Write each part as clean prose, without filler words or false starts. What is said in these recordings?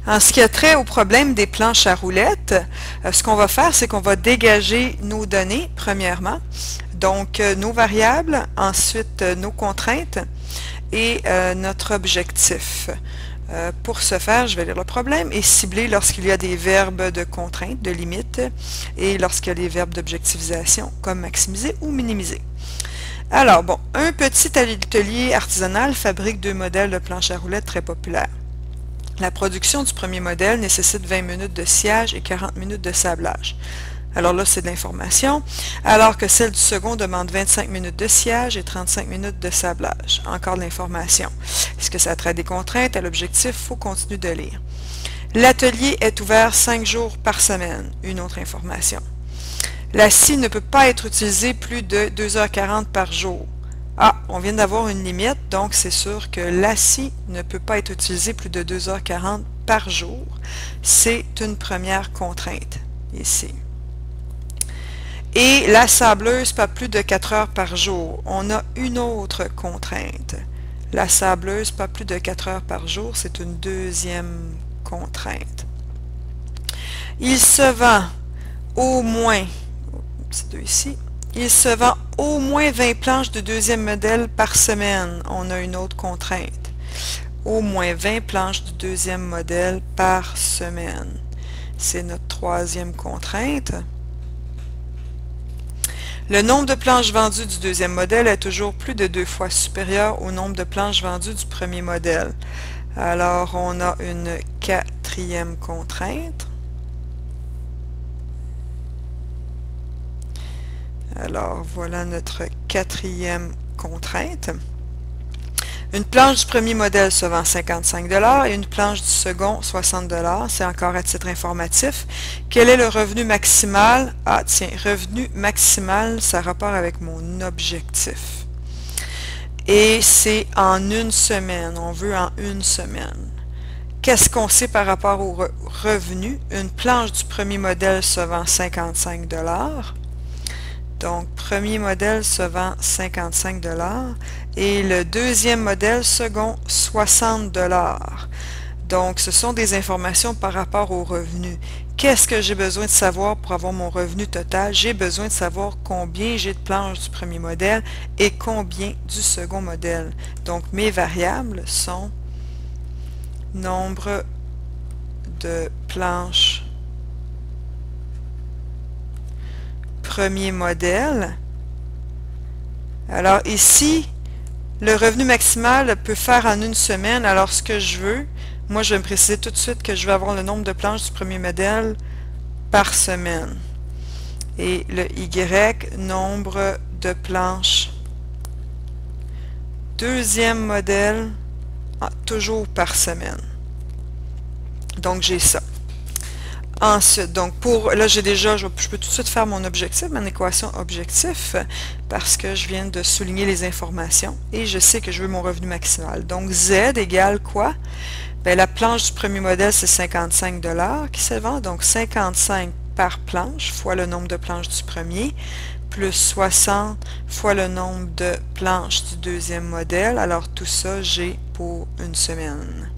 En ce qui a trait au problème des planches à roulettes, ce qu'on va faire, c'est qu'on va dégager nos données, premièrement, donc nos variables, ensuite nos contraintes et notre objectif. Pour ce faire, je vais lire le problème et cibler lorsqu'il y a des verbes de contrainte, de limite, et lorsqu'il y a des verbes d'objectivisation, comme maximiser ou minimiser. Alors, bon, un petit atelier artisanal fabrique 2 modèles de planches à roulettes très populaires. La production du premier modèle nécessite 20 minutes de sciage et 40 minutes de sablage. Alors là, c'est de l'information, alors que celle du second demande 25 minutes de sciage et 35 minutes de sablage. Encore de l'information. Est-ce que ça traite des contraintes? À l'objectif, il faut continuer de lire. L'atelier est ouvert 5 jours par semaine. Une autre information. La scie ne peut pas être utilisée plus de 2h40 par jour. Ah, on vient d'avoir une limite, donc c'est sûr que la scie ne peut pas être utilisée plus de 2h40 par jour. C'est une première contrainte, ici. Et la sableuse, pas plus de 4 heures par jour. On a une autre contrainte. La sableuse, pas plus de 4 heures par jour, c'est une deuxième contrainte. Il se vend au moins, c'est deux ici, il se vend au moins 20 planches de deuxième modèle par semaine. On a une autre contrainte. Au moins 20 planches du deuxième modèle par semaine. C'est notre troisième contrainte. Le nombre de planches vendues du deuxième modèle est toujours plus de 2 fois supérieur au nombre de planches vendues du premier modèle. Alors, on a une quatrième contrainte. Alors, voilà notre quatrième contrainte. Une planche du premier modèle se vend 55 $ et une planche du second 60 $. C'est encore à titre informatif. Quel est le revenu maximal? Ah tiens, revenu maximal, ça a rapport avec mon objectif. Et c'est en une semaine. On veut en une semaine. Qu'est-ce qu'on sait par rapport au revenu? Une planche du premier modèle se vend 55 $. Donc, premier modèle se vend 55 $ et le deuxième modèle second 60 $. Donc, ce sont des informations par rapport au revenu. Qu'est-ce que j'ai besoin de savoir pour avoir mon revenu total? J'ai besoin de savoir combien j'ai de planches du premier modèle et combien du second modèle. Donc, mes variables sont nombre de planches premier modèle. Alors ici, le revenu maximal peut faire en une semaine. Alors ce que je veux, moi je vais me préciser tout de suite que je vais avoir le nombre de planches du premier modèle par semaine. Et le Y, nombre de planches deuxième modèle, toujours par semaine. Donc j'ai ça. Ensuite, donc là je peux tout de suite faire mon objectif, mon équation objectif, parce que je viens de souligner les informations et je sais que je veux mon revenu maximal. Donc Z égale quoi? Bien, la planche du premier modèle c'est 55 $ qui se vend, donc 55 par planche fois le nombre de planches du premier, plus 60 fois le nombre de planches du deuxième modèle. Alors tout ça j'ai pour une semaine.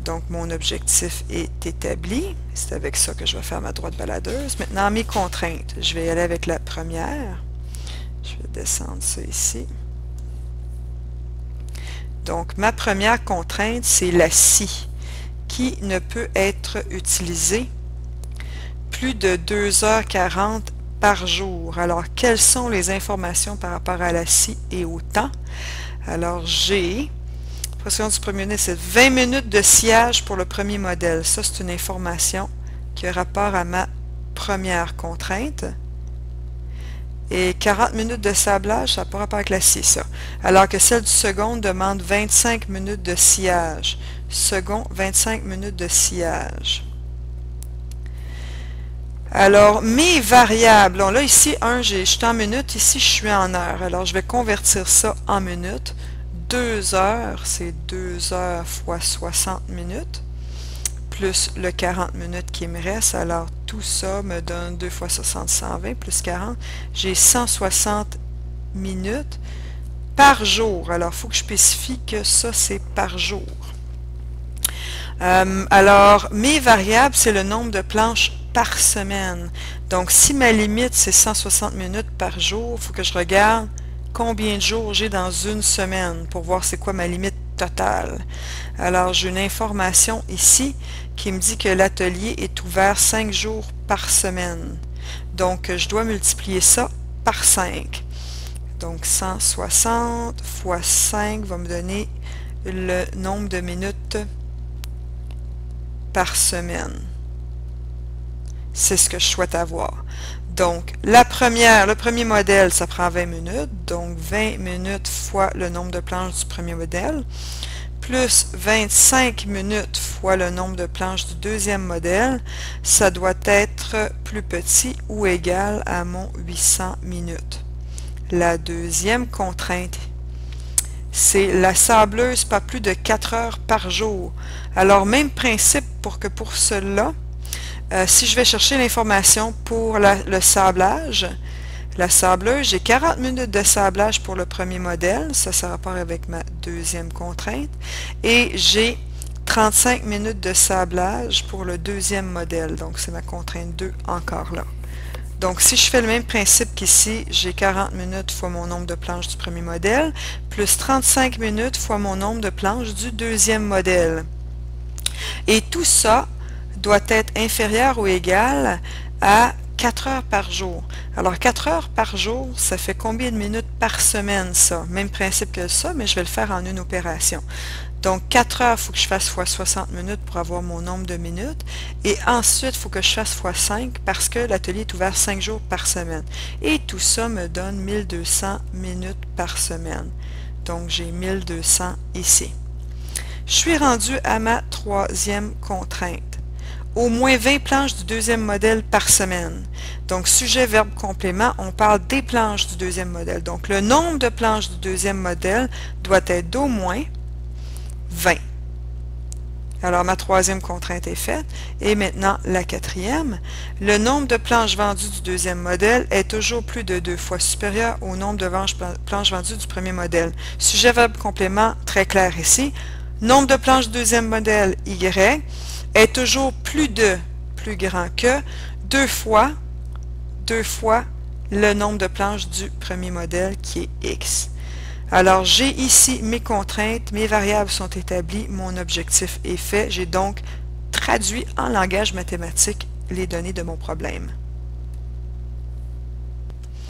Donc mon objectif est établi. C'est avec ça que je vais faire ma droite baladeuse. Maintenant mes contraintes. Je vais y aller avec la première. Je vais descendre ça ici. Donc ma première contrainte, c'est la scie qui ne peut être utilisée plus de 2h40 par jour. Alors quelles sont les informations par rapport à la scie et au temps? Alors j'ai du premier modèle, c'est 20 minutes de sciage pour le premier modèle. Ça, c'est une information qui a rapport à ma première contrainte. Et 40 minutes de sablage, ça n'a pas rapport avec la scie, ça. Alors que celle du second demande 25 minutes de sciage. Second, 25 minutes de sciage. Alors, mes variables, là ici, je suis en minutes, ici je suis en heures. Alors, je vais convertir ça en minutes. 2 heures, c'est 2 heures fois 60 minutes, plus le 40 minutes qui me reste. Alors, tout ça me donne 2 fois 60, 120, plus 40. J'ai 160 minutes par jour. Alors, il faut que je spécifie que ça, c'est par jour. Alors, mes variables, c'est le nombre de planches par semaine. Donc, si ma limite, c'est 160 minutes par jour, il faut que je regarde combien de jours j'ai dans une semaine pour voir c'est quoi ma limite totale. Alors, j'ai une information ici qui me dit que l'atelier est ouvert 5 jours par semaine. Donc, je dois multiplier ça par 5. Donc, 160 fois 5 va me donner le nombre de minutes par semaine. C'est ce que je souhaite avoir. Donc, le premier modèle, ça prend 20 minutes. Donc, 20 minutes fois le nombre de planches du premier modèle, plus 25 minutes fois le nombre de planches du deuxième modèle, ça doit être plus petit ou égal à mon 800 minutes. La deuxième contrainte, c'est la sableuse pas plus de 4 heures par jour. Alors, même principe pour cela. Si je vais chercher l'information pour le sablage, la sableuse, j'ai 40 minutes de sablage pour le premier modèle, ça rapport avec ma deuxième contrainte, et j'ai 35 minutes de sablage pour le deuxième modèle, donc c'est ma contrainte 2 encore là. Donc si je fais le même principe qu'ici, j'ai 40 minutes fois mon nombre de planches du premier modèle, plus 35 minutes fois mon nombre de planches du deuxième modèle. Et tout ça doit être inférieur ou égal à 4 heures par jour. Alors 4 heures par jour, ça fait combien de minutes par semaine ça? Même principe que ça, mais je vais le faire en une opération. Donc 4 heures, il faut que je fasse fois 60 minutes pour avoir mon nombre de minutes. Et ensuite, il faut que je fasse fois 5 parce que l'atelier est ouvert 5 jours par semaine. Et tout ça me donne 1200 minutes par semaine. Donc j'ai 1200 ici. Je suis rendu à ma troisième contrainte. Au moins 20 planches du deuxième modèle par semaine. Donc, sujet, verbe, complément, on parle des planches du deuxième modèle. Donc, le nombre de planches du deuxième modèle doit être d'au moins 20. Alors, ma troisième contrainte est faite. Et maintenant, la quatrième. Le nombre de planches vendues du deuxième modèle est toujours plus de 2 fois supérieur au nombre de planches vendues du premier modèle. Sujet, verbe, complément, très clair ici. Nombre de planches du deuxième modèle, Y, est toujours plus grand que 2 fois le nombre de planches du premier modèle qui est X. Alors, j'ai ici mes contraintes, mes variables sont établies, mon objectif est fait. J'ai donc traduit en langage mathématique les données de mon problème.